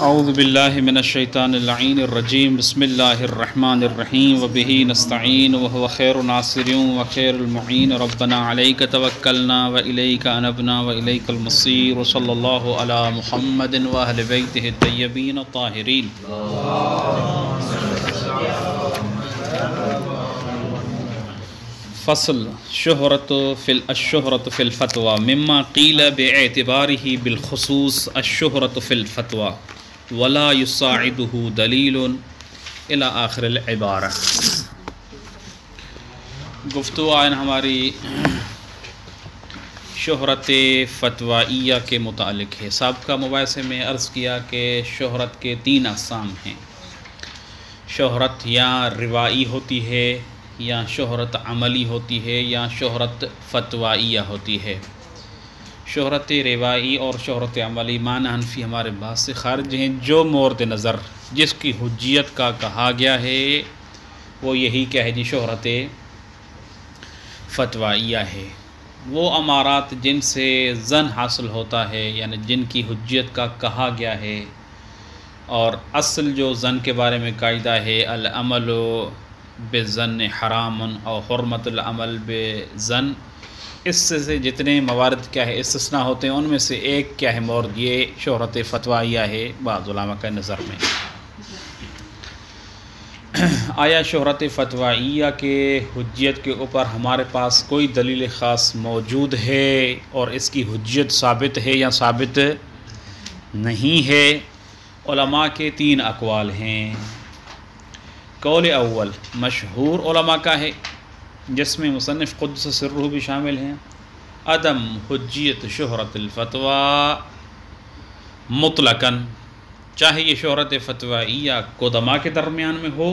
اعوذ باللہ من الشیطان اللعین الرجیم بسم اللہ الرحمن الرحیم وبہ نستعین وهو خیر الناصر وخیر المعین ربنا علیک توکلنا والیک انبنا والیک المصیر وصلی اللہ علی محمد واہل بیتہ الطیبین الطاہرین۔ فصل الشہرة فی الفتوى مما قیل باعتبارہ بالخصوص الشہرة فی الفتوى ولا یساعدہ دلیل الی آخر العبارہ۔ گفتگو آئین ہماری شہرت فتوائیہ کے متعلق ہے۔ سابقہ مباحثے میں عرض کیا کہ شہرت کے تین اقسام ہیں۔ شہرت یا روائی ہوتی ہے، یا شہرت عملی ہوتی ہے، یا شہرت فتوائیہ ہوتی ہے۔ شہرت روائی اور شہرت عملی معنی حنفی ہمارے بات سے خارج ہیں۔ جو مورد نظر جس کی حجیت کا کہا گیا ہے وہ یہی کیا ہے جی شہرت فتوائیہ ہے۔ وہ امارات جن سے ظن حاصل ہوتا ہے، یعنی جن کی حجیت کا کہا گیا ہے، اور اصل جو ظن کے بارے میں قاعدہ ہے العمل بالظن حرام اور حرمت العمل بالظن، اس سے جتنے موارد کیا ہے استثناء ہوتے ہیں ان میں سے ایک کیا ہے مورد یہ شہرت فتوائیہ ہے بعض علماء کے نظر میں۔ آیا شہرت فتوائیہ کے حجیت کے اوپر ہمارے پاس کوئی دلیل خاص موجود ہے اور اس کی حجیت ثابت ہے یا ثابت نہیں ہے؟ علماء کے تین اقوال ہیں۔ قول اول مشہور علماء کا ہے، جس میں مصنف قدس سرہ بھی شامل ہیں، عدم حجیت شہرت الفتویٰ مطلقاً، چاہے یہ شہرت فتوائیہ قدماء کے درمیان میں ہو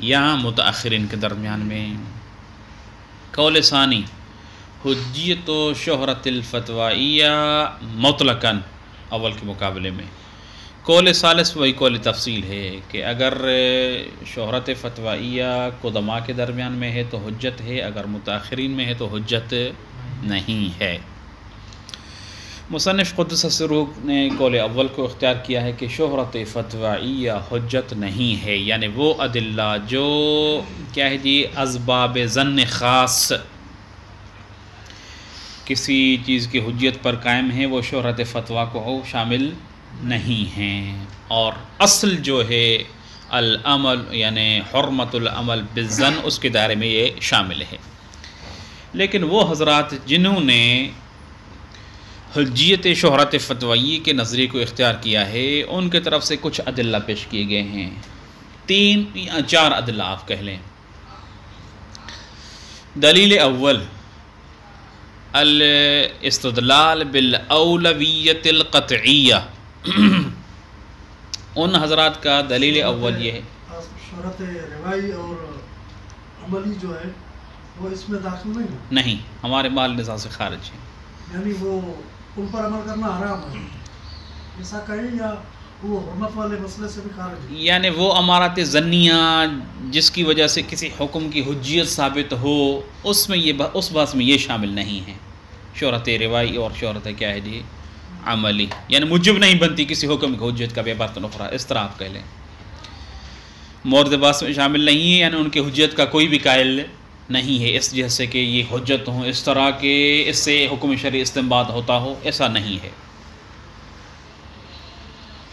یا متاخرین کے درمیان میں۔ قول ثانی حجیت شہرت الفتوائیہ مطلقاً اول کے مقابلے میں۔ قول ثالث وہی قول تفصیل ہے کہ اگر شہرت فتوائیہ قدماء کے درمیان میں ہے تو حجت ہے، اگر متاخرین میں ہے تو حجت نہیں ہے۔ مصنف قدس سرہ نے قول اول کو اختیار کیا ہے کہ شہرت فتوائیہ حجت نہیں ہے، یعنی وہ ادلہ جو کیا ہے جی اسباب ظن خاص کسی چیز کی حجیت پر قائم ہیں، وہ شہرت فتویٰ کو شامل نہیں ہیں، اور اصل جو ہے العمل یعنی حرمت العمل بالظن اس کے دائرے میں یہ شامل ہے۔ لیکن وہ حضرات جنہوں نے حجیت شہرت فتوائیہ کے نظریے کو اختیار کیا ہے ان کے طرف سے کچھ ادلہ پیش کیے گئے ہیں، تین یا چار ادلہ آپ کہہ لیں۔ دلیل اول الاستدلال بالاولویت القطعیہ۔ ان حضرات کا دلیل اول یہ ہے شہرت روائی اور عملی جو ہے وہ اس میں داخل نہیں، ہمارے مال نظام سے خارج ہے، یعنی وہ ان پر عمل کرنا حرام ہے ایسا کہیں، یا وہ حرمت والے مسئلے سے بھی خارج ہے؟ یعنی وہ امارات ظنیہ جس کی وجہ سے کسی حکم کی حجیت ثابت ہو اس میں یہ اس بات میں یہ شامل نہیں ہے۔ شہرت روائی اور شہرت کیا ہے جی عملی، یعنی موجب نہیں بنتی کسی حکم کی حجیت کا بعبارت اخرى، اس طرح آپ کہہ لیں۔ مورد باس میں شامل نہیں ہے، یعنی ان کی حجیت کا کوئی بھی قائل نہیں ہے اس جیسے کہ یہ حجت ہوں اس طرح کہ اس سے حکم شرعی استنباط ہوتا ہو، ایسا نہیں ہے۔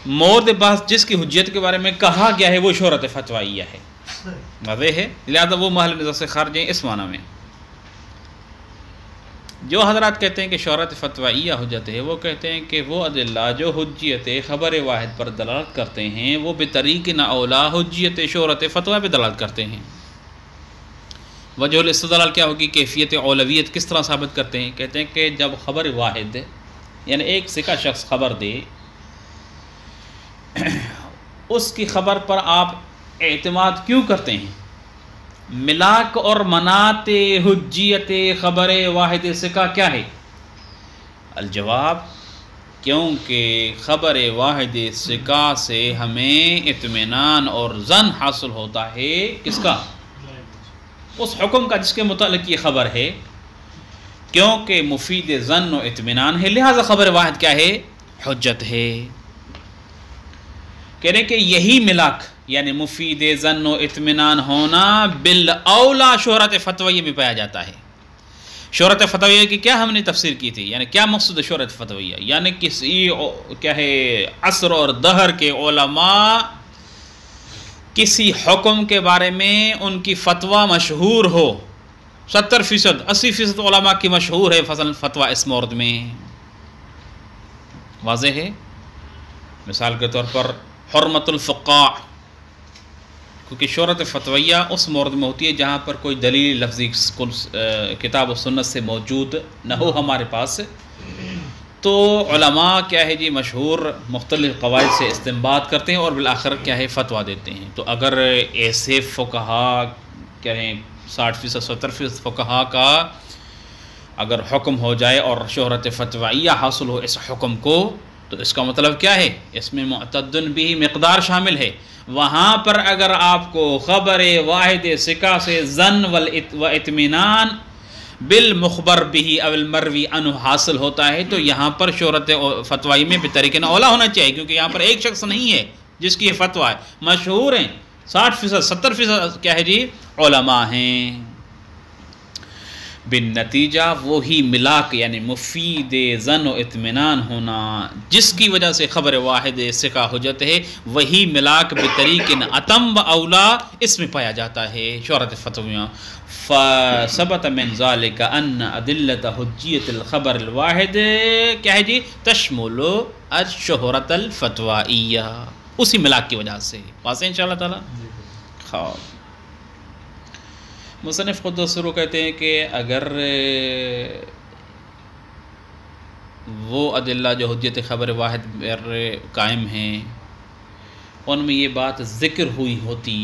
مورد باس جس کی حجیت کے بارے میں کہا گیا ہے وہ شہرت فتوائیہ ہے، واضح ہے، لہذا وہ محل نظر سے خارج ہیں اس معنی میں۔ جو حضرات کہتے ہیں کہ شہرت فتوائیہ حجت ہے، وہ کہتے ہیں کہ وہ ادلہ جو حجیت خبر واحد پر دلالت کرتے ہیں وہ بطریق اولا حجیت شہرت فتویٰ پہ دلالت کرتے ہیں۔ وجہ الاستدلال کیا ہوگی؟ کیفیت اولویت کس طرح ثابت کرتے ہیں؟ کہتے ہیں کہ جب خبر واحد یعنی ایک ثقہ شخص خبر دے، اس کی خبر پر آپ اعتماد کیوں کرتے ہیں؟ ملاک اور منات حجیت خبر واحد ثقہ کیا ہے؟ الجواب کیونکہ خبر واحد ثقہ سے ہمیں اطمینان اور ظن حاصل ہوتا ہے، کس کا؟ اس حکم کا جس کے متعلق یہ خبر ہے، کیونکہ مفید ظن و اطمینان ہے، لہذا خبر واحد کیا ہے؟ حجت ہے۔ کہہ رہے کہ یہی ملاک یعنی مفید ظن و اطمینان ہونا بالاولا شہرت فتویہ میں پایا جاتا ہے۔ شہرت فتویہ کی کیا ہم نے تفسیر کی تھی، یعنی کیا مقصود شہرت فتویہ، یعنی کسی کیا ہے عصر اور دہر کے علماء کسی حکم کے بارے میں ان کی فتویٰ مشہور ہو، 70%، 80% علماء کی مشہور ہے فتویٰ اس مورد میں، واضح ہے۔ مثال کے طور پر حرمت الفقاع، کیونکہ شہرت فتویہ اس مورد میں ہوتی ہے جہاں پر کوئی دلیل لفظی کتاب و سنت سے موجود نہ ہو ہمارے پاس، تو علماء کیا ہے جی مشہور مختلف قواعد سے استنباط کرتے ہیں اور بالآخر کیا ہے فتویٰ دیتے ہیں۔ تو اگر ایسے فقہا کیا ہیں 60% 70% فقہا کا اگر حکم ہو جائے اور شہرت فتویہ حاصل ہو اس حکم کو، تو اس کا مطلب کیا ہے، اس میں معتدن بھی مقدار شامل ہے۔ وہاں پر اگر آپ کو خبر واحد ثقہ سے ظن و اطمینان بالمخبر به او المروی عنہ حاصل ہوتا ہے، تو یہاں پر شہرت فتوائی میں بطریق اولا ہونا چاہیے، کیونکہ یہاں پر ایک شخص نہیں ہے جس کی یہ فتویٰ ہے، مشہور ہیں 60% 70% کیا ہے جی علماء ہیں۔ بالنتیجہ وہی ملاک یعنی مفید ظن و اطمینان ہونا جس کی وجہ سے خبر واحد ثقہ حجت ہے، وہی ملاک بطریق اتم و اولا اس میں پایا جاتا ہے شہرت فتویہ۔ فثبت من ذلك ان ادلت حجیت الخبر الواحد کیا ہے جی تشمل الشہرت الفتوائیہ، اسی ملاک کی وجہ سے، واضح انشاءاللہ تعالی۔ خواب مصنف خود سرو کہتے ہیں کہ اگر وہ ادلہ جو حجت خبر واحد پر قائم ہیں ان میں یہ بات ذکر ہوئی ہوتی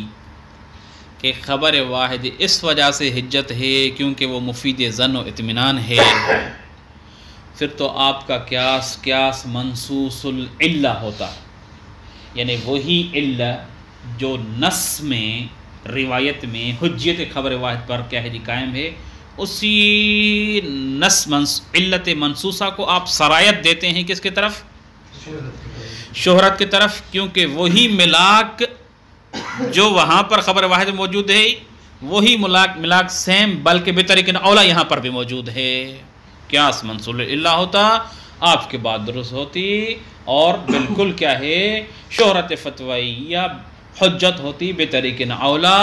کہ خبر واحد اس وجہ سے حجت ہے کیونکہ وہ مفید ظن و اطمینان ہے، پھر تو آپ کا قیاس منصوص العلہ ہوتا، یعنی وہی علہ جو نص میں روایت میں حجیت خبر واحد پر کیا ہے جی قائم ہے، اسی نص علت منصوصہ کو آپ سرایت دیتے ہیں کس کی طرف، شہرت کی طرف، کیونکہ وہی ملاک جو وہاں پر خبر واحد موجود ہے وہی ملاک سیم بلکہ بطریق اولا یہاں پر بھی موجود ہے، قیاس منصوص العلہ ہوتا، آپ کے بات درست ہوتی اور بالکل کیا ہے شہرت فتویہ حجت ہوتی بطریق اولا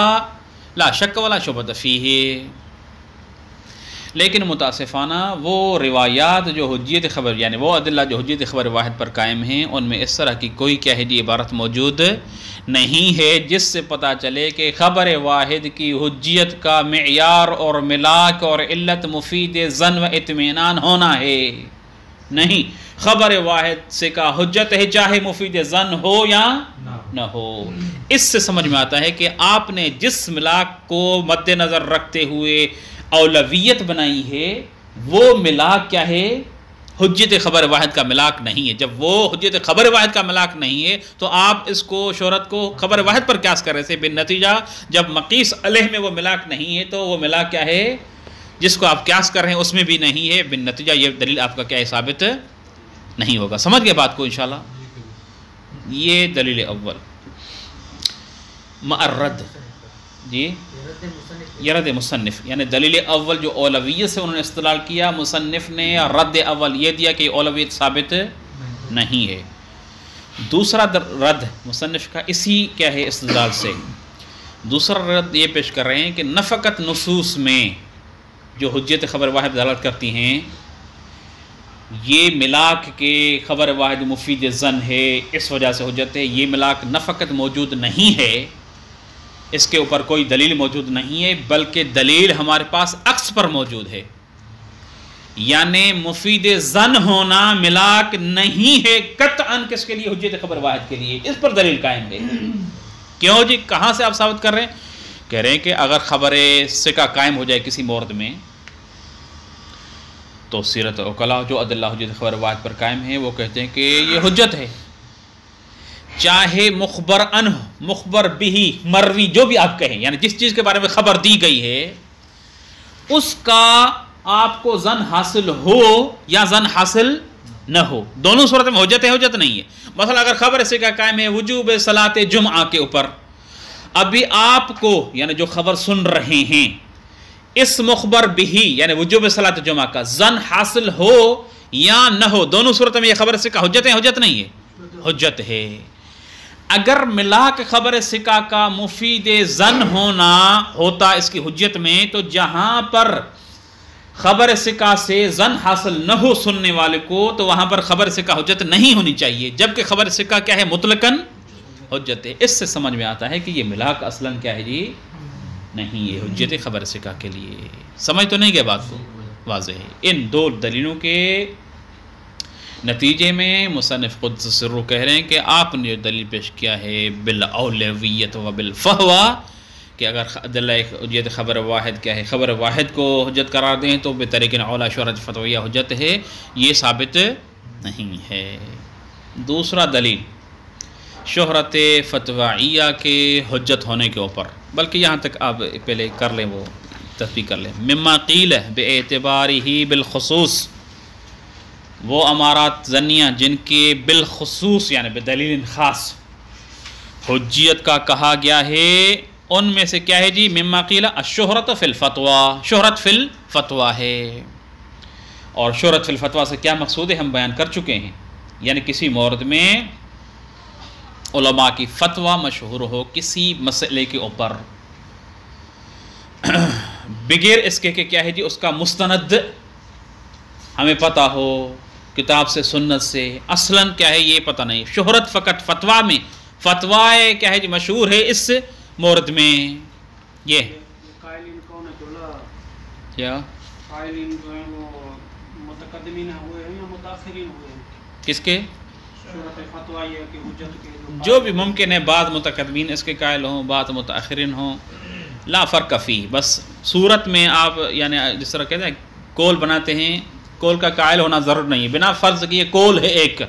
لا شک ولا شبہۃ فیہ۔ لیکن متاسفانہ وہ روایات جو حجیت خبر یعنی وہ ادلہ جو حجیت خبر واحد پر قائم ہیں ان میں اس طرح کی کوئی کیا ہے جی عبارت موجود نہیں ہے جس سے پتہ چلے کہ خبر واحد کی حجیت کا معیار اور ملاک اور علت مفید ظن و اطمینان ہونا ہے، نہیں، خبر واحد سے کا حجت ہے چاہے مفید ظن ہو یا نہ ہو۔ اس سے سمجھ میں آتا ہے کہ آپ نے جس ملاک کو مد نظر رکھتے ہوئے اولویت بنائی ہے وہ ملاک کیا ہے، حجت خبر واحد کا ملاک نہیں ہے۔ جب وہ حجت خبر واحد کا ملاک نہیں ہے تو آپ اس کو شہرت کو خبر واحد پر قیاس کر رہے تھے، بالنتیجہ جب مقیس علیہ میں وہ ملاک نہیں ہے تو وہ ملاک کیا ہے جس کو آپ قیاس کر رہے ہیں اس میں بھی نہیں ہے، بالنتیجہ یہ دلیل آپ کا کیا ہے ثابت نہیں ہوگا۔ سمجھ گئے بات کو انشاءاللہ؟ یہ دلیل اول۔ مع جی یہ رد مصنف یعنی دلیل اول جو اولویت سے انہوں نے استدلال کیا، مصنف نے رد اول یہ دیا کہ اولویت ثابت نہیں ہے۔ دوسرا رد مصنف کا اسی کیا ہے استدلال سے، دوسرا رد یہ پیش کر رہے ہیں کہ نہ فقط نصوص میں جو حجت خبر واحد دلالت کرتی ہیں یہ ملاک کے خبر واحد مفید ظن ہے اس وجہ سے حجت ہے، یہ ملاک نہ فقط موجود نہیں ہے، اس کے اوپر کوئی دلیل موجود نہیں ہے، بلکہ دلیل ہمارے پاس عکس پر موجود ہے، یعنی مفید ظن ہونا ملاک نہیں ہے قطعاً کس کے لیے، حجت خبر واحد کے لیے، اس پر دلیل قائم ہے۔ کیوں جی، کہاں سے آپ ثابت کر رہے ہیں؟ کہہ رہے ہیں کہ اگر خبر ثقہ قائم ہو جائے کسی مورد میں تو سیرت عقلاء جو ادلہ حجت خبر واحد پر قائم ہیں وہ کہتے ہیں کہ یہ حجت ہے، چاہے مخبر عنہ مخبر بھی مروی جو بھی آپ کہیں، یعنی جس چیز کے بارے میں خبر دی گئی ہے اس کا آپ کو ظن حاصل ہو یا ظن حاصل نہ ہو. دونوں صورت میں حجت ہے حجت نہیں ہے. مثلا اگر خبر سکہ قائم ہے وجوب صلاۃ جمعہ کے اوپر، ابھی آپ کو یعنی جو خبر سن رہے ہیں اس مخبر بھی یعنی وجوب صلاۃ جمعہ کا زن حاصل ہو یا نہ ہو، دونوں صورت میں یہ خبر سکہ حجت ہے حجت نہیں ہے حجت ہے. اگر ملا کے خبر سکہ کا مفید زن ہونا ہوتا اس کی حجت میں، تو جہاں پر خبر سکہ سے زن حاصل نہ ہو سننے والے کو تو وہاں پر خبر سکہ حجت نہیں ہونی چاہیے، جبکہ خبر سکہ کیا ہے مطلقاً حجت ہے. اس سے سمجھ میں آتا ہے کہ یہ ملاک اصلاً کیا ہے جی نہیں ہے حجت خبر سکہ کے لیے. سمجھ تو نہیں گئے بات کو؟ واضح ہے. ان دو دلیلوں کے نتیجے میں مصنف قدس سرہ کہہ رہے ہیں کہ آپ نے جو دلیل پیش کیا ہے بالاولویت و بالفحوہ کہ اگر دلہ حجت خبر واحد کیا ہے خبر واحد کو حجت قرار دیں تو بطریق اولا شہرت فتویہ حجت ہے، یہ ثابت نہیں ہے. دوسرا دلیل شہرت فتویہ کے حجت ہونے کے اوپر، بلکہ یہاں تک آپ پہلے کر لیں وہ تصدیق کر لیں. مما قیل باعتبارہ بالخصوص، وہ امارات ظنیہ جن کے بالخصوص یعنی بدلیل خاص حجیت کا کہا گیا ہے، ان میں سے کیا ہے جی مما قیل الشہرت فی الفتویٰ، شہرت فی الفتویٰ ہے. اور شہرت فی الفتویٰ سے کیا مقصود ہے ہم بیان کر چکے ہیں، یعنی کسی مورد میں علماء کی فتویٰ مشہور ہو کسی مسئلے کے اوپر بغیر اس کے کہ کیا ہے جی اس کا مستند ہمیں پتہ ہو کتاب سے سنت سے، اصلاً کیا ہے یہ پتہ نہیں. شہرت فقط فتویٰ میں، فتویٰ کیا ہے جی مشہور ہے اس مورد میں. یہ قائلین کون ہے دولا؟ کیا قائلین جو ہیں وہ متقدمین ہوئے ہیں یا متاخرین ہوئے ہیں کس کے؟ شہرت فتویٰ یہ کہ حجت کے جو بھی ممکن ہے، بعض متقدمین اس کے قائل ہوں، بعض متاخرین ہوں، لا فرق فی. بس صورت میں آپ یعنی جس طرح کہتے ہیں کول بناتے ہیں، کول کا قائل ہونا ضرور نہیں ہے، بنا فرض کہ یہ کول ہے ایک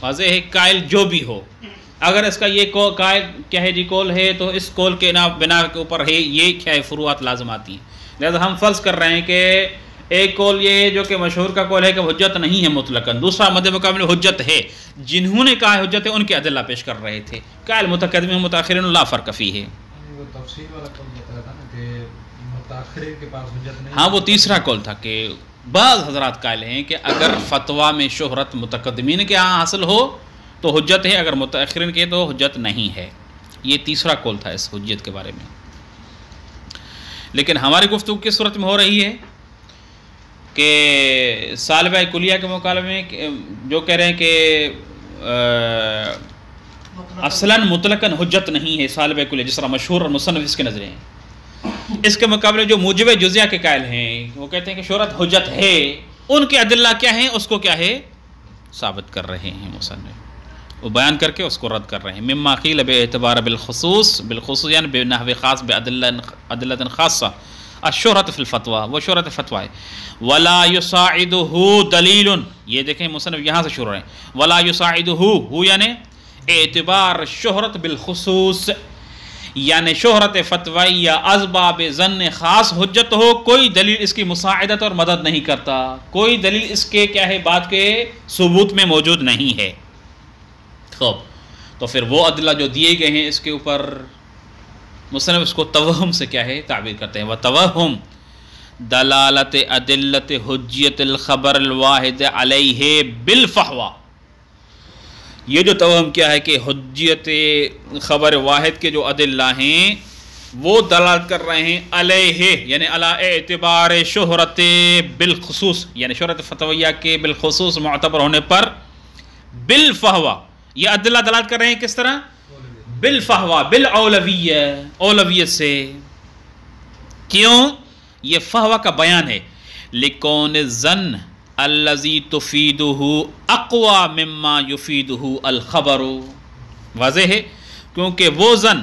واضح ہے قائل جو بھی ہو. اگر اس کا یہ قائل کیا ہے جی کول ہے تو اس کول کے بنا کے اوپر ہے یہ کیا ہے فروعات لازم آتی ہیں. لہذا ہم فرض کر رہے ہیں کہ ایک کول یہ جو کہ مشہور کا کول ہے کہ حجت نہیں ہے مطلقاً، دوسرا مد مقابل حجت ہے. جنہوں نے کہا حجت ہے ان کے ادلہ پیش کر رہے تھے. قائل متقدمین متاخرین لا فرق فی ہے. تفصیل والا کول بتایا تھا نا کہ متاخرین کے پاس حجت نہیں. ہاں وہ تیسرا کول تھا کہ بعض حضرات قائل ہیں کہ اگر فتویٰ میں شہرت متقدمین کے ہاں حاصل ہو تو حجت ہے، اگر متاخرین کے تو حجت نہیں ہے. یہ تیسرا کول تھا اس حجت کے بارے میں. لیکن ہماری گفتگو کس صورت میں ہو رہی ہے کہ سالبہ کلیہ کے مقابلے میں جو کہہ رہے ہیں کہ اصلاً مطلقاً حجت نہیں ہے سالبہ کلیہ، جس طرح مشہور اور مصنف اس کے نظریں ہیں. اس کے مقابلے جو موجب جزیہ کے قائل ہیں وہ کہتے ہیں کہ شہرت حجت ہے، ان کے ادلہ کیا ہیں اس کو کیا ہے ثابت کر رہے ہیں مصنف، وہ بیان کر کے اس کو رد کر رہے ہیں. مما قیل باعتبار بالخصوص، بالخصوص یعنی بنحو خاص بعدلۃ خاصہ الشہرت فی الفتویٰ، وہ شہرت فتویٰ ہے. ولا یساعدہ دلیل، یہ دیکھیں مصنف یہاں سے شروع ہیں. ولا یساعدہ یعنی اعتبار شہرت بالخصوص، یعنی شہرت فتویہ اسباب ظن خاص حجت ہو، کوئی دلیل اس کی مساعدت اور مدد نہیں کرتا، کوئی دلیل اس کے کیا ہے بات کے ثبوت میں موجود نہیں ہے. خوب، تو پھر وہ ادلہ جو دیے گئے ہیں اس کے اوپر مصنف اس کو توہم سے کیا ہے تعبیر کرتے ہیں. وتوہم دلالت ادلت حجیت الخبر الواحد علیہ بالفحوہ. یہ جو توہم کیا ہے کہ حجیت خبر واحد کے جو ادلہ ہیں وہ دلالت کر رہے ہیں علیہ یعنی علی اعتبار شہرت بالخصوص، یعنی شہرت فتویہ کے بالخصوص معتبر ہونے پر بالفحوہ. یہ ادلہ دلالت کر رہے ہیں کس طرح؟ بالفحوہ، بالاولویہ، اولویت سے. کیوں؟ یہ فحوہ کا بیان ہے. لکون الظن الذی تفیدہ اقوی مما یفیدہ الخبر. واضح ہے کیونکہ وہ ظن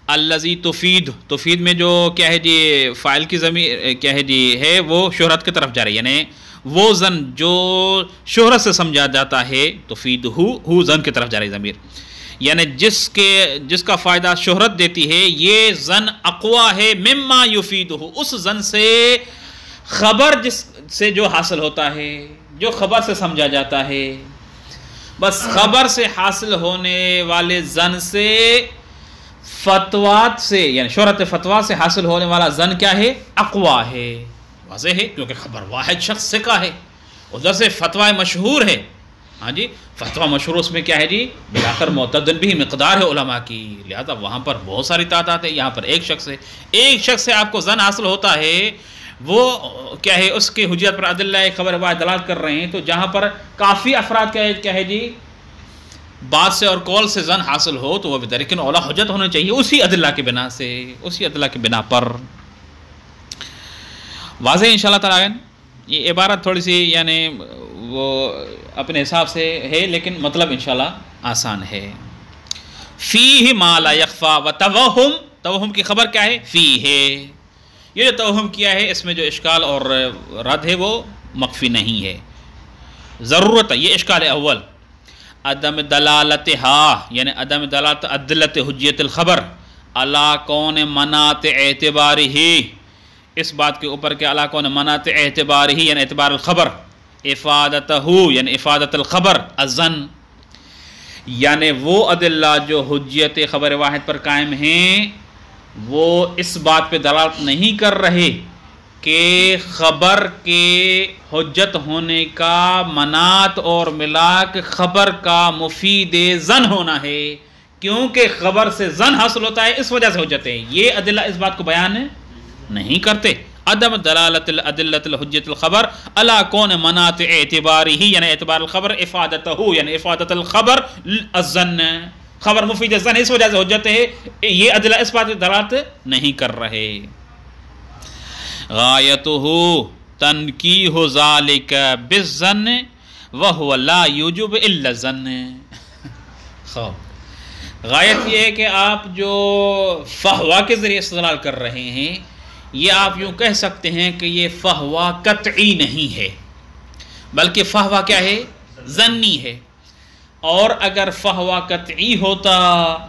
الذی تفید میں جو کیا ہے جی فاعل کی ضمیر کیا ہے جی ہے وہ شہرت کی طرف جا رہی ہے، یعنی وہ ظن جو شہرت سے سمجھا جاتا ہے تفیدہ ظن کی طرف جا رہی ضمیر، یعنی جس کا فائدہ شہرت دیتی ہے یہ ظن اقوی ہے مما یفیدہ، اس ظن سے خبر جس سے جو حاصل ہوتا ہے، جو خبر سے سمجھا جاتا ہے. بس خبر سے حاصل ہونے والے زن سے فتوات سے یعنی شہرت فتوا سے حاصل ہونے والا زن کیا ہے؟ اقوا ہے. واضح ہے کیونکہ خبر واحد شخص سے کا ہے. ادھر سے فتوی مشہور ہے. ہاں جی فتویٰ مشہور اس میں کیا ہے جی؟ بلا کر معتدن بھی مقدار ہے علماء کی، لہذا وہاں پر بہت ساری تعداد ہے. یہاں پر ایک شخص ہے، ایک شخص سے آپ کو زن حاصل ہوتا ہے، وہ کیا ہے اس کی حجت پر عدلہ خبر واحد دلالت کر رہے ہیں. تو جہاں پر کافی افراد کیا ہے جی بات سے اور قول سے زن حاصل ہو تو وہ بھی لیکن اولا حجت ہونا چاہیے اسی عدلہ کے بنا سے، اسی عدلہ کے بنا پر. واضح انشاءاللہ تعالیٰ. یہ عبارت تھوڑی سی یعنی وہ اپنے حساب سے ہے لیکن مطلب انشاءاللہ آسان ہے. فیہ ما لا یخفا و توہم، توہم کی خبر کیا ہے؟ فیہ. یہ جو توہم کیا ہے اس میں جو اشکال اور رد ہے وہ مخفی نہیں ہے. ضرورت یہ اشکال اول عدم دلالتہا یعنی عدم دلالت عدلت حجیت الخبر علی کون منات اعتبارہ، اس بات کے اوپر کہ علی کون منات اعتبارہ یعنی اعتبار الخبر، افادتہ یعنی افادت الخبر الظن، یعنی وہ عدلہ جو حجیت خبر واحد پر قائم ہیں وہ اس بات پہ دلالت نہیں کر رہے کہ خبر کے حجت ہونے کا منات اور ملاک خبر کا مفید ظن ہونا ہے، کیونکہ خبر سے ظن حاصل ہوتا ہے اس وجہ سے حجت ہے. یہ عدلہ اس بات کو بیان نہیں کرتے. عدم دلالت العدلۃ الحجت الخبر علی کون منات اعتبارہ یعنی اعتبار الخبر افادتہ یعنی افادت الخبر الظن، خبر مفید ظن اس وجہ سے حجت ہے. یہ عدلہ اس بات کی دلالت نہیں کر رہے. غایتہ تنکیہ ذالک بالظن وہو لا یوجب الا الظن. غایت یہ ہے کہ آپ جو فہوا کے ذریعے استدلال کر رہے ہیں یہ آپ یوں کہہ سکتے ہیں کہ یہ فہوا قطعی نہیں ہے بلکہ فہوا کیا ہے؟ ظنی ہے. اور اگر فہوا قطعی ہوتا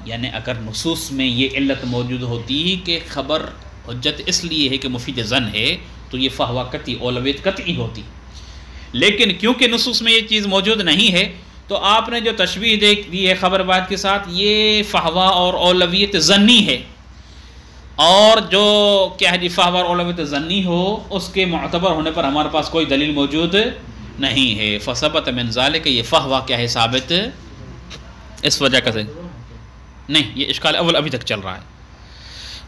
یعنی اگر نصوص میں یہ علت موجود ہوتی کہ خبر حجت اس لیے ہے کہ مفید ظن ہے تو یہ فہوا قطعی اولویت قطعی ہوتی. لیکن کیونکہ نصوص میں یہ چیز موجود نہیں ہے تو آپ نے جو تشبیہ دی ہے خبر واحد کے ساتھ یہ فہوا اور اولویت ظنی ہے. اور جو کیا ہے جی فہوا اور اولویت ظنی ہو اس کے معتبر ہونے پر ہمارے پاس کوئی دلیل موجود نہیں ہے. فثبت من ذالک یہ فہوا کیا ہے ثابت اس وجہ کا سے نہیں. یہ اشکال اول ابھی تک چل رہا ہے.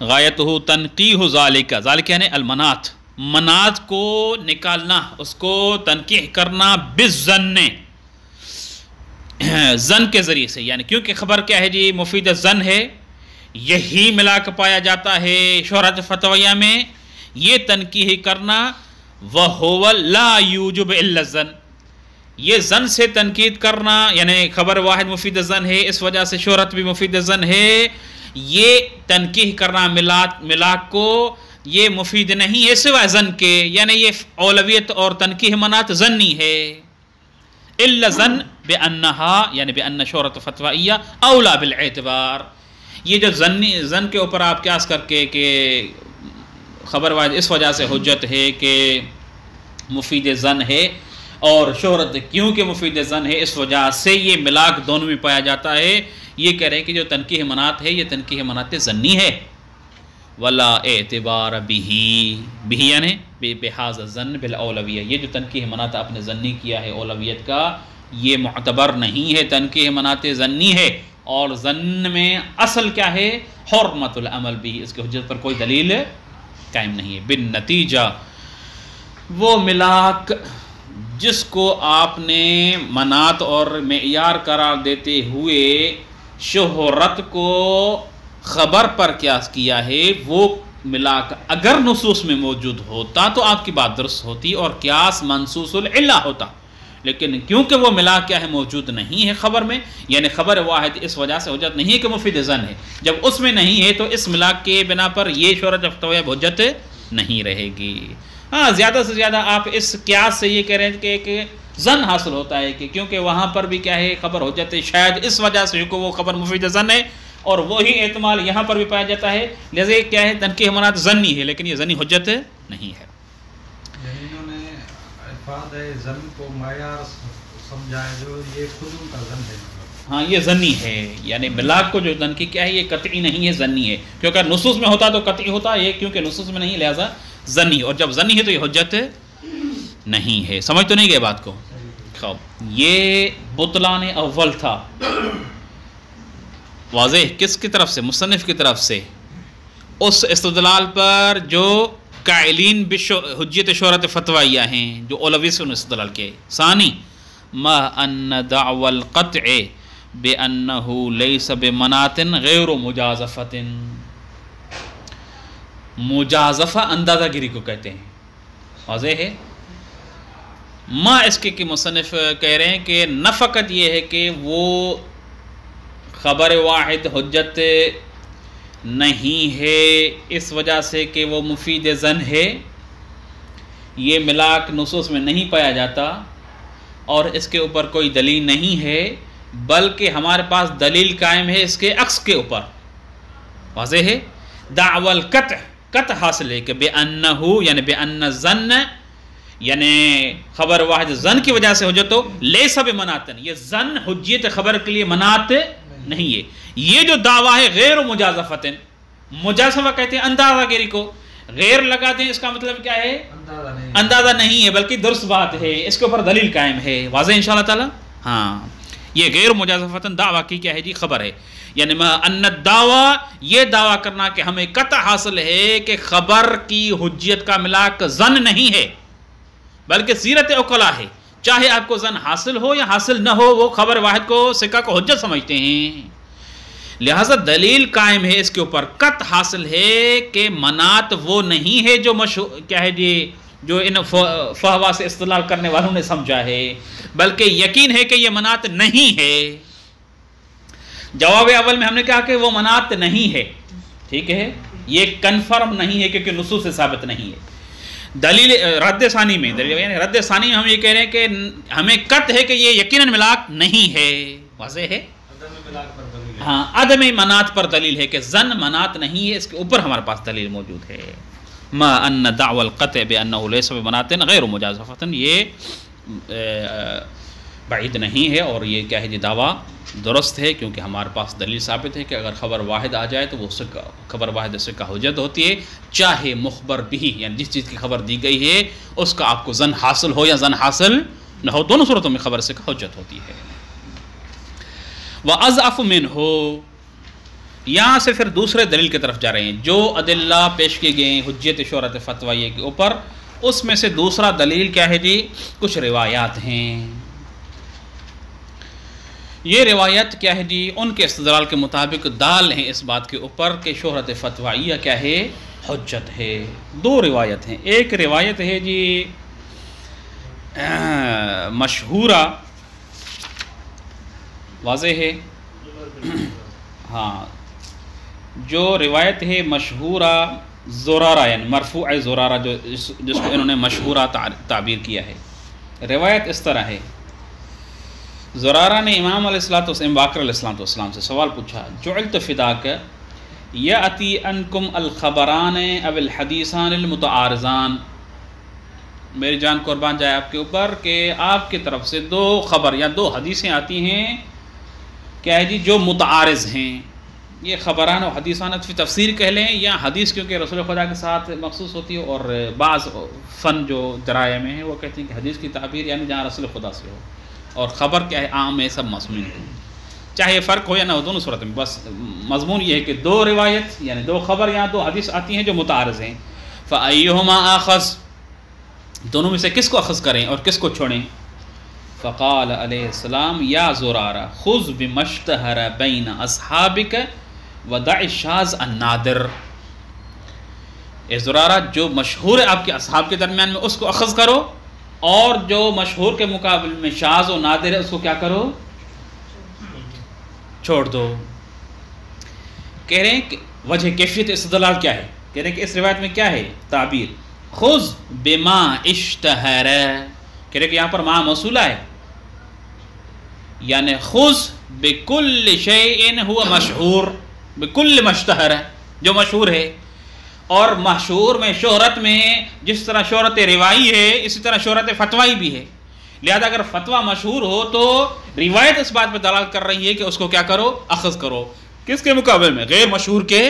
غایتہ تنقیح ذالک، ذالک یعنی المنات، منات کو نکالنا، اس کو تنقیح کرنا بالظن، ظن کے ذریعے سے، یعنی کیونکہ خبر کیا ہے جی مفید ظن ہے، یہی ملا کے پایا جاتا ہے شہرت فتویہ میں. یہ تنقیح کرنا وہو لا یوجب الا الظن، یہ ظن سے تنقید کرنا یعنی خبر واحد مفید ظن ہے اس وجہ سے شہرت بھی مفید ظن ہے. یہ تنقیح کرنا ملاک کو یہ مفید نہیں ہے سوائے ظن کے، یعنی یہ اولویت اور تنقیح منات ظنی ہے. الا ظن بانہا یعنی بان شہرت فتویہ اولا بالاعتبار. یہ جو ظن کے اوپر آپ قیاس کر کے کہ خبر واحد اس وجہ سے حجت ہے کہ مفید ظن ہے اور شہرت کیونکہ مفید ظن ہے اس وجہ سے یہ ملاک دونوں میں پایا جاتا ہے، یہ کہہ رہے ہیں کہ جو تنقیح منات ہے یہ تنقیح منات ظنی ہے. ولا اعتبار بہ یعنی بحاظ الظن بالاولویہ، یہ جو تنقیح منات آپ نے ظنی کیا ہے اولویت کا یہ معتبر نہیں ہے، تنقیح منات ظنی ہے. اور ظن میں اصل کیا ہے؟ حرمت العمل بھی، اس کے حجت پر کوئی دلیل قائم نہیں ہے. بالنتیجہ وہ ملاک جس کو آپ نے منات اور معیار قرار دیتے ہوئے شہرت کو خبر پر قیاس کیا ہے وہ ملاک اگر نصوص میں موجود ہوتا تو آپ کی بات درست ہوتی اور قیاس منصوص العلہ ہوتا. لیکن کیونکہ وہ ملاک کیا ہے موجود نہیں ہے خبر میں، یعنی خبر واحد اس وجہ سے حجت نہیں ہے کہ مفید ظن ہے، جب اس میں نہیں ہے تو اس ملاک کے بنا پر یہ شہرت فتویہ حجت نہیں رہے گی. ہاں زیادہ سے زیادہ آپ اس قیاس سے یہ کہہ رہے ہیں کہ ایک ظن حاصل ہوتا ہے کہ کیونکہ وہاں پر بھی کیا ہے خبر حجت ہے شاید اس وجہ سے کہ وہ خبر مفید ظن ہے، اور وہی احتمال یہاں پر بھی پایا جاتا ہے، لہذا کیا ہے تنقیح منات ظنی ہے لیکن یہ ظنی حجت نہیں ہے. یعنی انہوں نے افاد زن کو معیار سمجھائے جو یہ خود ان کا زن ہے. ہاں یہ ضنی ہے، یعنی بلاغ کو جو زن کی کیا ہے یہ قطعی نہیں ہے، ضنی ہے. کیونکہ نصوص میں ہوتا تو قطعی ہوتا، یہ کیونکہ نصوص میں نہیں لہذا ضنی، اور جب ضنی ہے تو یہ حجت نہیں ہے. سمجھ تو نہیں گئے بات کو؟ خوب، یہ بطلان اول تھا. واضح کس کی طرف سے؟ مصنف کی طرف سے، اس استدلال پر جو قائلین حجیت شہرت فتویہ ہیں، جو اولوی سے انہوں نے استدلال کیے. ثانی ما ان دعوی القطع بانہ لیس بمنات غیر مجازفت. مجازفہ اندازہ گیری کو کہتے ہیں. واضح ہے؟ ما اس کے کہ مصنف کہہ رہے ہیں کہ نہ فقط یہ ہے کہ وہ خبر واحد حجت نہیں ہے اس وجہ سے کہ وہ مفید ظن ہے، یہ ملاک نصوص میں نہیں پایا جاتا اور اس کے اوپر کوئی دلیل نہیں ہے، بلکہ ہمارے پاس دلیل قائم ہے اس کے عکس کے اوپر. واضح ہے؟ دعوی القطع، قطع حاصل ہے کہ بے انہ یعنی بے ان ظن، یعنی خبر واحد ظن کی وجہ سے حجت ہو. لیس بمناتن، یہ ظن حجیت خبر کے لیے منات نہیں ہے. یہ جو دعویٰ ہے غیر مجازفت، مجازفہ کہتے ہیں اندازہ گیری کو. غیر لگا دیں اس کا مطلب کیا ہے؟ اندازہ نہیں ہے، بلکہ درست بات ہے، اس کے اوپر دلیل قائم ہے. واضح انشاءاللہ تعالی؟ ہاں، یہ غیر مجازفتاً دعویٰ کی کیا ہے جی؟ خبر ہے. یعنی ان الدعویٰ، یہ دعویٰ کرنا کہ ہمیں قطع حاصل ہے کہ خبر کی حجیت کا ملاک ظن نہیں ہے بلکہ سیرت عقلا ہے. چاہے آپ کو ظن حاصل ہو یا حاصل نہ ہو، وہ خبر واحد کو سکہ کو حجت سمجھتے ہیں. لہٰذا دلیل قائم ہے اس کے اوپر، قطع حاصل ہے کہ منات وہ نہیں ہے جو مشہور کیا ہے جی، جو ان فہوا سے استدلال کرنے والوں نے سمجھا ہے، بلکہ یقین ہے کہ یہ منات نہیں ہے. جواب اول میں ہم نے کہا کہ وہ منات نہیں ہے، ٹھیک ہے، یہ کنفرم نہیں ہے کیونکہ نصوص سے ثابت نہیں ہے. دلیل رد ثانی میں، یعنی رد ثانی میں ہم یہ کہہ رہے ہیں کہ ہمیں قطع ہے کہ یہ یقیناً ملاک نہیں ہے. واضح ہے؟ ہاں، عدم منات پر دلیل ہے کہ ظن منات نہیں ہے، اس کے اوپر ہمارے پاس دلیل موجود ہے. ما ان دعوی القطع بانہ لیس بمنات غیر مجازفۃ، یہ بعید نہیں ہے اور یہ کیا ہے جی دعویٰ درست ہے، کیونکہ ہمارے پاس دلیل ثابت ہے کہ اگر خبر واحد آ جائے تو وہ خبر واحد سے کا حجت ہوتی ہے، چاہے مخبر بھی یعنی جس چیز کی خبر دی گئی ہے اس کا آپ کو ظن حاصل ہو یا ظن حاصل نہ ہو، دونوں صورتوں میں خبر سے کا حجت ہوتی ہے. وَأَضْعَفُ مِنْهُ، یہاں سے پھر دوسرے دلیل کی طرف جا رہے ہیں. جو ادلہ پیش کیے گئے ہیں حجیت شہرت فتویہ کے اوپر، اس میں سے دوسرا دلیل کیا ہے جی؟ کچھ روایات ہیں. یہ روایت کیا ہے جی؟ ان کے استدلال کے مطابق دال ہیں اس بات کے اوپر کہ شہرت فتویہ کیا ہے؟ حجت ہے. دو روایت ہیں. ایک روایت ہے جی مشہورہ، واضح ہے؟ ہاں، جو روایت ہے مشہورہ زرارہ یعنی مرفوع زرارہ، جس کو انہوں نے مشہورہ تعبیر کیا ہے. روایت اس طرح ہے، زرارہ نے امام علیہ السلام باقر علیہ السلام سے سوال پوچھا، جعلت فداک یأتی انکم الخبران او الحدیثان المتعارضان، میری جان قربان جائے آپ کے اوپر کہ آپ کی طرف سے دو خبر یا دو حدیثیں آتی ہیں کیا ہے جی جو متعارض ہیں. یہ خبران و حدیثان فی تفسیر کہہ لیں یا حدیث، کیونکہ رسول خدا کے ساتھ مخصوص ہوتی ہے، اور بعض فن جو ذرائع میں ہیں وہ کہتے ہیں کہ حدیث کی تعبیر یعنی جہاں رسول خدا سے ہو، اور خبر کیا ہے عام ہے، سب مضمون ہے، چاہے فرق ہو یا نہ ہو دونوں صورت میں. بس مضمون یہ ہے کہ دو روایت یعنی دو خبر یا دو حدیث آتی ہیں جو متعارض ہیں. فَأَيُّهُمَا آخذ، دونوں میں سے کس کو اخذ کریں اور کس کو چھوڑیں؟ فقال علیہ السلام یا زرارہ خذ بمشتہر بین اصحابک ودع الشاذ النادر. اے زرارہ، جو مشہور ہے آپ کے اصحاب کے درمیان میں اس کو اخذ کرو، اور جو مشہور کے مقابل میں شاذ و نادر ہے اس کو کیا کرو؟ چھوڑ دو. کہہ رہے ہیں کہ وجہ کیفیت استدلال کیا ہے؟ کہہ رہے ہیں کہ اس روایت میں کیا ہے تعبیر؟ خذ بما اشتہر، کہہ رہے کہ یہاں پر ما موصولہ ہے، یعنی خذ بکل شیء ہوا مشہور، بکل مشتہر جو مشہور ہے، اور مشہور میں شہرت میں جس طرح شہرت روائی ہے اسی طرح شہرت فتوائی بھی ہے. لہذا اگر فتویٰ مشہور ہو تو روایت اس بات پہ دلالت کر رہی ہے کہ اس کو کیا کرو، اخذ کرو. کس کے مقابلے میں؟ غیر مشہور کے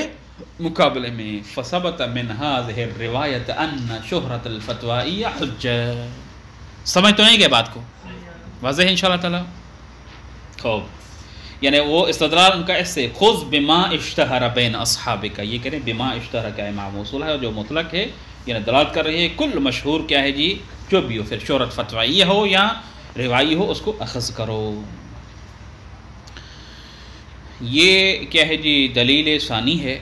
مقابلے میں. فثبت من هذه الروایت ان شہرت الفتوائیہ حجہ. سمجھ تو نہیں گئے بات کو؟ واضح ہے انشاءاللہ تعالی. خوب، یعنی وہ استدلال ان کا اس سے خذ بما اشتہر بین اصحابک، یہ کریں بما اشتہر کا امام موصول ہے جو مطلق ہے، یعنی دلالت کر رہی ہے کل مشہور کیا ہے جی، جو بھی ہو، پھر شہرت فتوائیہ ہو یا روائی ہو، اس کو اخذ کرو. یہ کیا ہے جی دلیل ثانی ہے.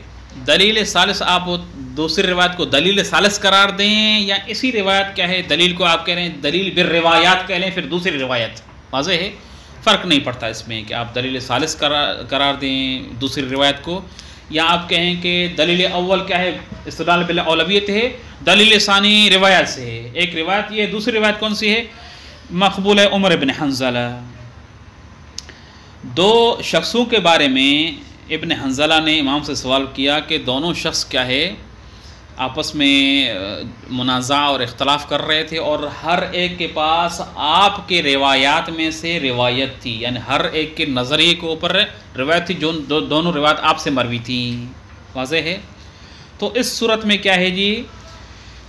دلیل ثالث آپ دوسری روایت کو دلیل ثالث قرار دیں یا اسی روایت کیا ہے دلیل کو آپ کہہ رہے ہیں دلیل بالروایات کہہ لیں پھر دوسری روایت. واضح ہے، فرق نہیں پڑتا اس میں کہ آپ دلیل ثالث قرار دیں دوسری روایت کو، یا آپ کہیں کہ دلیل اول کیا ہے استدلال بالاولویت ہے، دلیل ثانی روایت سے ہے. ایک روایت یہ، دوسری روایت کون سی ہے؟ مقبول ہے عمر بن حنظلہ. دو شخصوں کے بارے میں ابن حنظلہ نے امام سے سوال کیا کہ دونوں شخص کیا ہے آپس میں منازع اور اختلاف کر رہے تھے، اور ہر ایک کے پاس آپ کے روایات میں سے روایت تھی، یعنی ہر ایک کے نظریے کے اوپر روایت تھی، جو دونوں روایت آپ سے مروی تھی. واضح ہے. تو اس صورت میں کیا ہے جی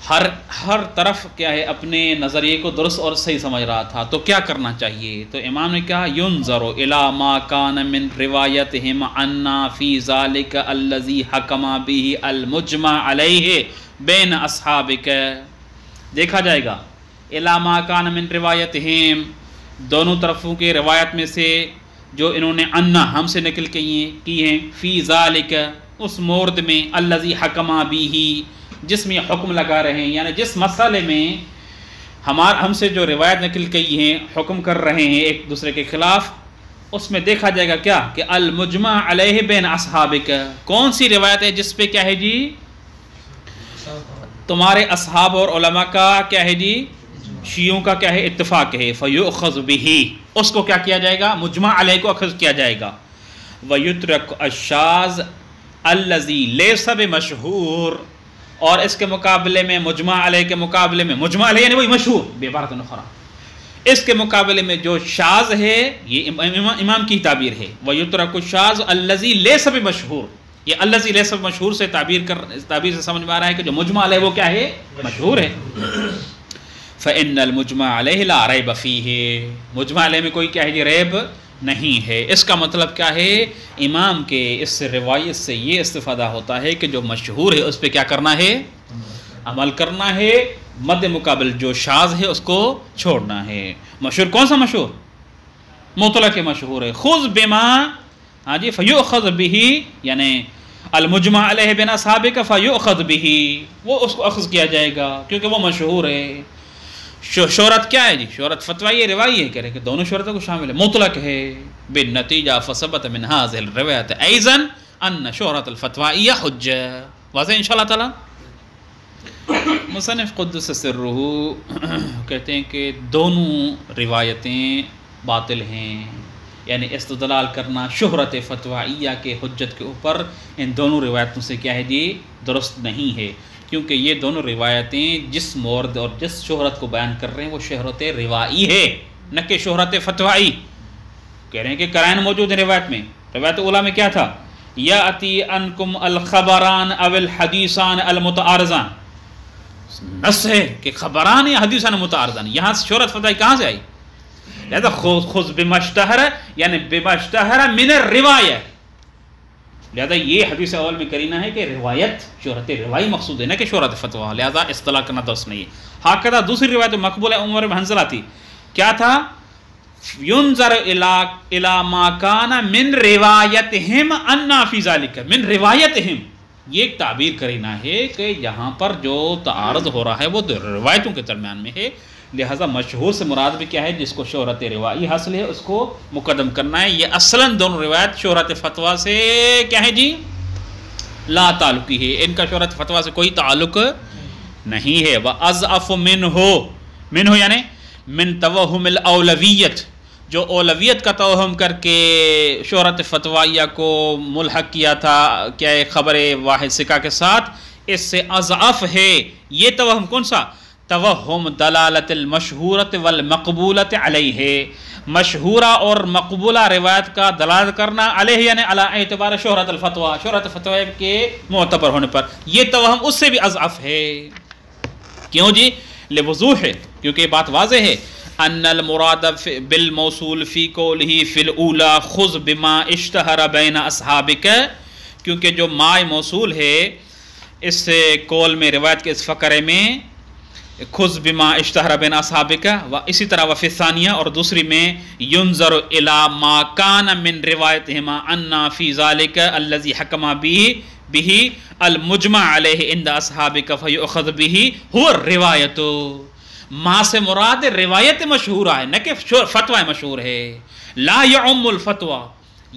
ہر طرف کیا ہے اپنے نظریے کو درست اور صحیح سمجھ رہا تھا، تو کیا کرنا چاہیے؟ تو امام نے کہا ينظر الى ما كان من روایتهم عنا في ذلك الذي حكم به المجمع عليه بين اصحابك. دیکھا جائے گا الى ما كان من روایتهم، دونوں طرفوں کے روایت میں سے جو انہوں نے عنا ہم سے نقل کی ہیں، في ذلك اس مورد میں، الذي حكم به جس میں حکم لگا رہے ہیں، یعنی جس مسئلے میں ہم سے جو روایت نقل کی ہیں حکم کر رہے ہیں ایک دوسرے کے خلاف، اس میں دیکھا جائے گا کیا کہ المجمع علیہ بین اصحابک، کون سی روایت ہے جس پہ کیا ہے جی تمہارے اصحاب اور علماء کا کیا ہے جی شیعوں کا کیا ہے اتفاق ہے. فیؤخذ بہ، اس کو کیا کیا جائے گا، مجمع علیہ کو اخذ کیا جائے گا. ویترک الشاذ الذی لیس بمشہور، اور اس کے مقابلے میں مجمع علیہ کے مقابلے میں، مجمع علیہ یعنی وہی مشہور بعبارت اخرى، اس کے مقابلے میں جو شاذ ہے، یہ امام کی تعبیر ہے. وَيُتْرَكُ الشَّاذُ الَّذِي لَيْسَ بِمَشْهُورٍ، یہ الَّذِي لَيْسَ بِمَشْهُور سے تعبیر سے سمجھ میں آ رہا ہے کہ جو مجمع علیہ وہ کیا ہے، مشہور ہے. فَإِنَّ الْمُجْمَعَ عَلَيْهِ لَا رَيْبَ فِيهِ، مجمع علیہ میں کوئی کیا ہے جی ریب نہیں ہے. اس کا مطلب کیا ہے، امام کے اس روایت سے یہ استفادہ ہوتا ہے کہ جو مشہور ہے اس پہ کیا کرنا ہے، عمل کرنا ہے، مد مقابل جو شاذ ہے اس کو چھوڑنا ہے. مشہور کون سا مشہور؟ مطلق مشہور ہے. خذ بما، ہاں جی، فیؤخذ بہ، یعنی المجمع علیہ بین اصحابک فیؤخذ بہ، وہ اس کو اخذ کیا جائے گا کیونکہ وہ مشہور ہے. شہرت کیا ہے جی؟ شہرت فتوائی روائی ہے، کہہ رہے کہ دونوں شہرتوں کو شامل ہے، مطلق ہے. بالنتیجہ فثبت من هذه الروایت ایضا ان شہرت الفتوائیہ حجہ. واضح انشاءاللہ تعالی. مصنف قدس سرہ کہتے ہیں کہ دونوں روایتیں باطل ہیں، یعنی استدلال کرنا شہرت فتوائیہ کے حجت کے اوپر ان دونوں روایتوں سے کیا ہے جی درست نہیں ہے، کیونکہ یہ دونوں روایتیں جس مورد اور جس شہرت کو بیان کر رہے ہیں وہ شہرت روائی ہے، نہ کہ شہرت فتوائی. کہہ رہے ہیں کہ قرائن موجود ہیں روایت میں. روایت اولیٰ میں کیا تھا، یاتی انکم الخبران او الحدیثان المتعارضان، نص ہے کہ خبران یا حدیثان متعارضان. یہاں سے شہرت فتوائی کہاں سے آئی؟ لہذا خذ بما اشتہر یعنی بما اشتہر من الروایہ. لہذا یہ حدیث اول میں کرینہ ہے کہ روایت شہرت روائی مقصود ہے، نہ کہ شہرت فتویٰ. لہذا اصطلاح کرنا درست نہیں ہے. ہاکذا دوسری روایت مقبول عمر بن حنظلہ تھی، کیا تھا، ينظر الى ما كان من روایتہم انا فی ذلک، من روایتہم، یہ ایک تعبیر کرینہ ہے کہ یہاں پر جو تعارض ہو رہا ہے وہ روایتوں کے درمیان میں ہے. لہذا مشہور سے مراد بھی کیا ہے، جس کو شہرت روائی حاصل ہے اس کو مقدم کرنا ہے. یہ اصلاً دونوں روایت شہرت فتویٰ سے کیا ہے جی لا تعلقی ہے، ان کا شہرت فتویٰ سے کوئی تعلق نہیں ہے. وَأَضْعَفُ مِنْهُ یعنی من توہم الاولویت، جو اولویت کا توہم کر کے شہرت فتوائیہ کو ملحق کیا تھا کیا خبر واحد ثقہ کے ساتھ، اس سے اضعف ہے یہ توہم کون سا؟ توہم دلالت المشہورت والمقبولت علیہ، مشہورہ اور مقبولہ روایت کا دلالت کرنا علیہ یعنی علی اعتبار شہرت الفتویٰ، شہرت فتوی کے معتبر ہونے پر، یہ توہم اس سے بھی اضعف ہے۔ کیوں جی؟ لوضوح ہے، کیونکہ یہ بات واضح ہے ان المراد بالموصول فی قولہ فی الاولی خذ بما اشتہر بین اصحابک، کیونکہ جو ما موصول ہے اس قول میں روایت کے اس فقرے میں خذ بما اشتہر بین اصحابک، اسی طرح وفی ثانیہ اور دوسری میں ینظر الی ما کان من روایتہما انا فی ذالک الذی حکما بہ المجمع علیہ عند اصحابک فیؤخذ بہ هو الروایت۔ ما سے مراد روایت مشہورہ ہے نہ کہ فتوی مشہور ہے، لا یعم الفتوی،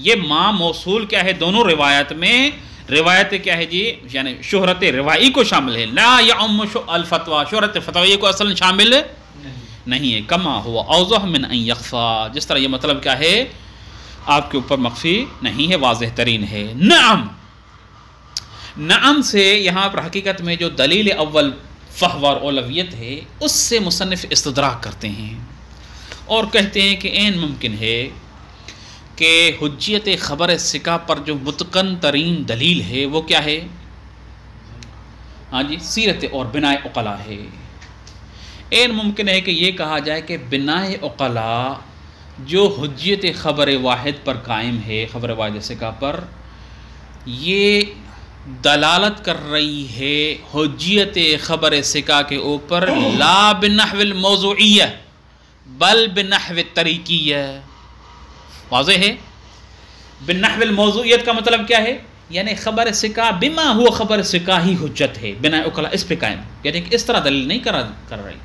یہ ما موصول کیا ہے دونوں روایت میں، روایت کیا ہے جی یعنی شہرت روائی کو شامل ہے، لا یعم الفتوی، شہرت فتوی کو اصلا شامل نہیں ہے، کما ہوا اوضح من ان یخفا، جس طرح یہ مطلب کیا ہے آپ کے اوپر مخفی نہیں ہے، واضح ترین ہے۔ نعم، نعم سے یہاں پر حقیقت میں جو دلیل اول فحوہ اور اولویت ہے اس سے مصنف استدراک کرتے ہیں اور کہتے ہیں کہ این ممکن ہے کہ حجیت خبر ثقہ پر جو متقن ترین دلیل ہے وہ کیا ہے؟ ہاں جی، سیرت اور بناء عقلاء ہے۔ این ممکن ہے کہ یہ کہا جائے کہ بناء عقلاء جو حجیت خبر واحد پر قائم ہے، خبر واحد ثقہ پر، یہ دلالت کر رہی ہے حجیت خبر ثقہ کے اوپر لا بنحو الموضوعیہ بل بنحو الطریقیہ۔ واضح ہے؟ بنحو الموضوعیت کا مطلب کیا ہے؟ یعنی خبر ثقہ بما ہوا خبر ثقہ ہی حجت ہے، بناء عقلاء اس پہ قائم، یعنی کہ اس طرح دلیل نہیں کر رہی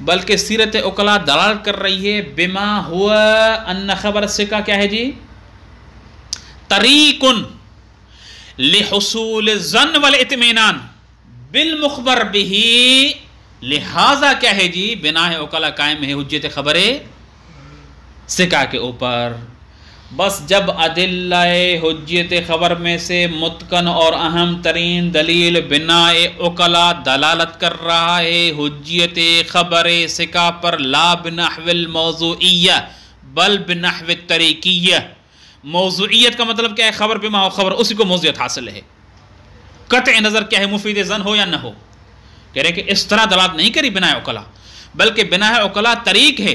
بلکہ سیرت عقلاء دلالت کر رہی ہے بما ہوا ان خبر ثقہ کیا ہے جی؟ طریق لحصول الظن والاطمینان بالمخبر به، لہذا کیا ہے جی بناء عقلاء قائم ہے حجت خبر ثقہ کے اوپر۔ بس جب ادلہ حجت خبر میں سے متقن اور اہم ترین دلیل بناء عقلاء دلالت کر رہا ہے حجت خبر ثقہ پر لا بنحو الموضوعیہ بل بنحو الطریقیہ۔ موضوعیت کا مطلب کیا ہے؟ خبر بما ہو خبر، اسی کو موضوعیت حاصل ہے، قطع نظر کیا ہے مفید ظن ہو یا نہ ہو۔ کہہ رہے ہیں کہ اس طرح دلالت نہیں کری بناء عقلاء، بلکہ بناء عقلاء طریق ہے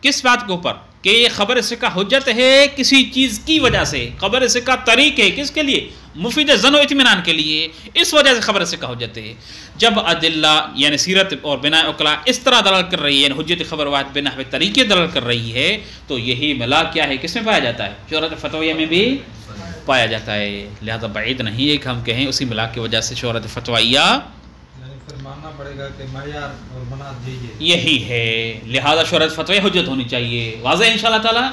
کس بات کے اوپر کہ یہ خبر ثقہ حجت ہے کسی چیز کی وجہ سے، خبر ثقہ طریق ہے کس کے لیے؟ مفید ظن و اطمینان کے لیے، اس وجہ سے خبر ثقہ حجت ہے۔ جب ادلہ یعنی سیرت اور بناء عقلاء اس طرح دلالت کر رہی ہے، یعنی حجت خبر واحد بنحو طریقے دلالت کر رہی ہے، تو یہی ملا کیا ہے کس میں پایا جاتا ہے؟ شہرت فتویہ میں بھی پایا جاتا ہے۔ لہذا بعید نہیں ہے کہ ہم کہیں اسی ملا کی وجہ سے شہرت فتویہ پھر ماننا پڑے گا کہ معیار اور بنیاد یہی ہے، لہذا شہرت فتوی حجت ہونی چاہیے، واضح ہے انشاءاللہ تعالی۔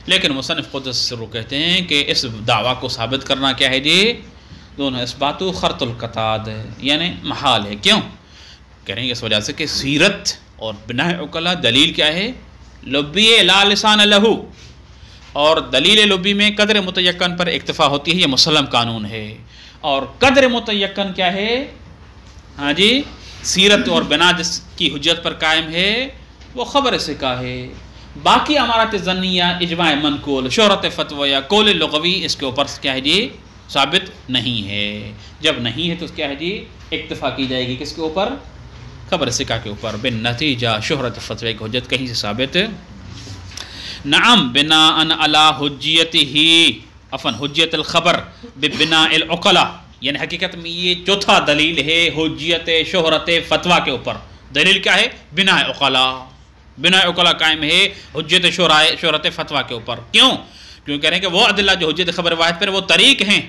لیکن مصنف قدس سرہ کہتے ہیں کہ اس دعویٰ کو ثابت کرنا کیا ہے جی؟ دونوں اثبات و خرط القطاد، یعنی محال ہے۔ کیوں؟ کہہ رہے ہیں اس وجہ سے کہ سیرت اور بناء عقلاء دلیل کیا ہے؟ لبی لا لسان لہو، اور دلیل لبی میں قدر متیقن پر اکتفا ہوتی ہے، یہ مسلم قانون ہے، اور قدر متیقن کیا ہے؟ ہاں جی، سیرت اور بنا جس کی حجت پر قائم ہے وہ خبر ثقہ ہے۔ باقی امارات ظنیہ، اجماع منقول، شہرت فتویہ، قول لغوی اس کے اوپر کیا ہے جی؟ ثابت نہیں ہے۔ جب نہیں ہے تو کیا ہے جی؟ اکتفا کی جائے گی کس کے اوپر؟ خبر ثقہ کے اوپر۔ بالنتیجہ شہرت فتوی کی حجت کہیں سے ثابت نعم بناء علی حجت الخبر ببناء العقلاء، یعنی حقیقت میں یہ چوتھا دلیل ہے حجیت شہرت فتویٰ کے اوپر۔ دلیل کیا ہے؟ بناء عقلاء، بناء عقلاء قائم ہے حجت شہرت فتویٰ کے اوپر۔ کیوں کہہ رہے ہیں کہ وہ عدلہ جو حجت خبر واحد پر وہ طریق ہیں،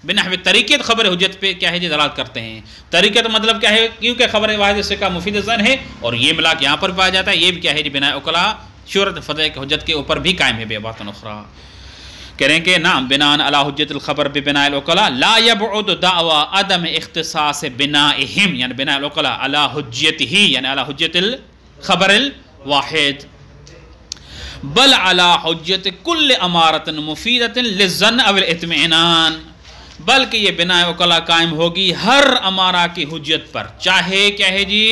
بنحو طریقیت خبر حجت پہ کیا ہے جی دلالت کرتے ہیں۔ طریقیت مطلب کیا ہے؟ کیونکہ خبر واحد سے کا مفید ظن ہے، اور یہ ملاک یہاں پر پایا جاتا ہے، یہ بھی کیا ہے جی بناء عقلاء شہرت فتویٰ کی حجت کے اوپر بھی قائم ہے بے بات اخرى۔ کہہ رہے ہیں کہ نعم بناء علی حجت الخبر ببناء العقلاء لا يبعد دعوى عدم اختصاص بنائهم، یعنی بناء العقلاء علی حجته، یعنی علی حجت الخبر الواحد، بل علی حجت کل امارت مفیدت للظن او الاطمئنان، بلکہ یہ بنا وکلا قائم ہوگی ہر امارہ کی حجت پر، چاہے کیا ہے جی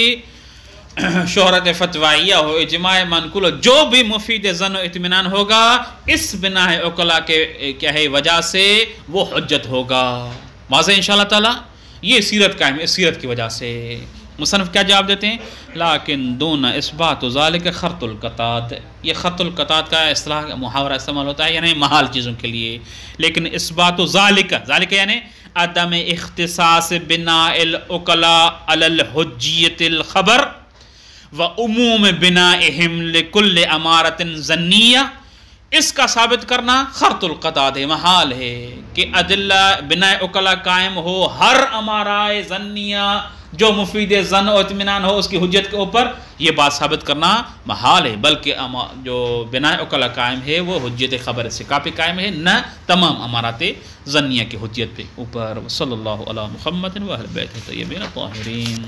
شہرت فتوائیہ ہو، اجماع منقول ہو، جو بھی مفید ظن و اطمینان ہوگا اس بنا وکلا کے کیا ہے وجہ سے وہ حجت ہوگا۔ واضح انشاءاللہ تعالی یہ سیرت قائم ہے، اس سیرت کی وجہ سے۔ مصنف کیا جواب دیتے ہیں؟ لیکن دون اثبات ذالک خرط القطعات، یہ خرط القطعات کا اصطلاح محاورہ استعمال ہوتا ہے یعنی محال چیزوں کے لیے، لیکن اثبات ذالک، ذالک یعنی عدم اختصاص بناء العقلاء علی الحجیت الخبر و عموم بنائہم لکل امارت ظنیہ، اس کا ثابت کرنا خرط القطعات ہے، محال ہے کہ ادلہ بناء عقلاء قائم ہو ہر امارہ ظنیہ جو مفید ظن و اطمینان ہو اس کی حجت کے اوپر، یہ بات ثابت کرنا محال ہے، بلکہ جو بناء عقلاء قائم ہے وہ حجت خبر ثقہ پہ قائم ہے، نہ تمام امارات ظنیہ کی حجت پہ اوپر۔ صلی اللہ علی محمد و اہل بیتہ الطیبین الطاہرین۔